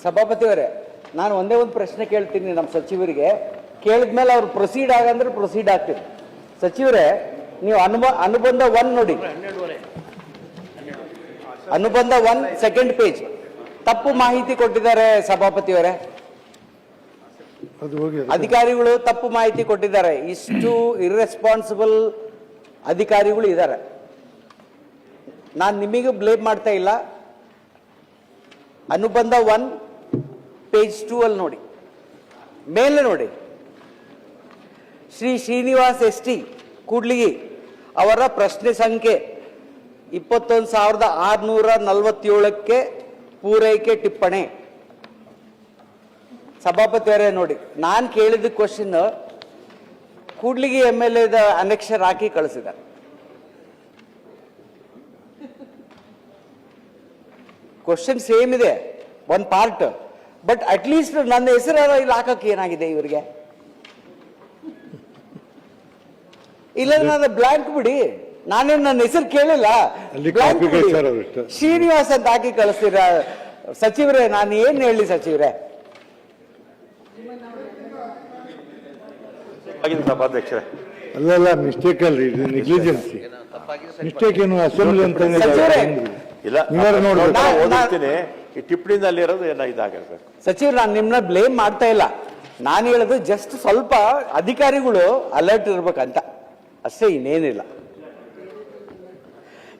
ಸಭಾಪತಿಯವರೇ, ನಾನು ಒಂದೇ ಒಂದು ಪ್ರಶ್ನೆ ಕೇಳ್ತೀನಿ ನಮ್ಮ ಸಚಿವರಿಗೆ. ಕೇಳಿದ್ಮೇಲೆ ಅವ್ರು ಪ್ರೊಸೀಡ್ ಆಗಂದ್ರೆ ಪ್ರೊಸೀಡ್ ಆಗ್ತೀರಿ. ಸಚಿವರೇ, ನೀವು ಅನುಬಂಧ 1 ನೋಡಿ, ಅನುಬಂಧ 1 ಸೆಕೆಂಡ್ ಪೇಜ್ ತಪ್ಪು ಮಾಹಿತಿ ಕೊಟ್ಟಿದ್ದಾರೆ ಸಭಾಪತಿಯವರೇ. ಅಧಿಕಾರಿಗಳು ತಪ್ಪು ಮಾಹಿತಿ ಕೊಟ್ಟಿದ್ದಾರೆ. ಇಷ್ಟು ಇರ್ರೆಸ್ಪಾನ್ಸಿಬಲ್ ಅಧಿಕಾರಿಗಳು ಇದ್ದಾರೆ. ನಾನು ನಿಮಗೆ ಬ್ಲೇಮ್ ಮಾಡ್ತಾ ಇಲ್ಲ. ಅನುಬಂಧ 1 ಪೇಜ್ 2 ಅಲ್ಲಿ ನೋಡಿ, ಮೇಲೆ ನೋಡಿ. ಶ್ರೀ ಶ್ರೀನಿವಾಸ್ ಎಸ್.ಟಿ. ಕೂಡ್ಲಿಗಿ ಅವರ ಪ್ರಶ್ನೆ ಸಂಖ್ಯೆ 21,647ಕ್ಕೆ ಪೂರೈಕೆ ಟಿಪ್ಪಣಿ. ಸಭಾಪತಿಯವರೇ ನೋಡಿ, ನಾನು ಕೇಳಿದ ಕ್ವಶನ್ ಕೂಡ್ಲಿಗಿ MLA ಅನೆಕ್ಷರ್ ಹಾಕಿ ಕಳಿಸಿದ್ದಾರೆ. ಕ್ವಶನ್ ಸೇಮ್ ಇದೆ, ಒಂದು ಪಾರ್ಟ್, ಬಟ್ ಅಟ್ಲೀಸ್ಟ್ ನನ್ನ ಹೆಸರು ಇಲ್ಲಿ ಹಾಕಕ್ಕೆ ಏನಾಗಿದೆ ಇವರಿಗೆ? ಇಲ್ಲ, ನಾನು ಬ್ಲಾಂಕ್ ಬಿಡಿ, ನಾನೇನು ನನ್ನ ಹೆಸರು ಕೇಳಿಲ್ಲ, ಶ್ರೀನಿವಾಸ್ ಅಂತ ಹಾಕಿ ಕಳಿಸ್ತೀರ ಸಚಿವರೇ. ನಾನು ಏನ್ ಹೇಳಿ ಸಚಿವರೇ? ಸಭಾಧ್ಯಕ್ಷರೇ, ಅಲ್ಲ ಮಿಸ್ಟೇಕ್ ಅಲ್ರಿ, ಇದು ನೆಗ್ಲಿಜೆನ್ಸಿ ಮಿಸ್ಟೇಕ್. ಏನು ಅಸೆಂಬ್ಲಿ ಅಂತ ಇಲ್ಲ ಓದಿಸ್ತೀನಿ. ಈ ಟಿಪ್ಪಣಿನಲ್ಲಿ ಇರೋದು ಇದಾಗಿರ್ಬೇಕು. ಸಚಿವರು, ನಾನು ನಿಮ್ಮನ್ನ ಬ್ಲೇಮ್ ಮಾಡ್ತಾ ಇಲ್ಲ. ನಾನು ಹೇಳೋದು ಜಸ್ಟ್ ಸ್ವಲ್ಪ ಅಧಿಕಾರಿಗಳು ಅಲರ್ಟ್ ಇರ್ಬೇಕಂತ ಅಷ್ಟೇ, ಇನ್ನೇನಿಲ್ಲ.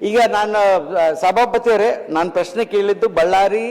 ಈಗ ನಾನು ಸಭಾಪತಿಯವರೇ, ನಾನು ಪ್ರಶ್ನೆ ಕೇಳಿದ್ದು ಬಳ್ಳಾರಿ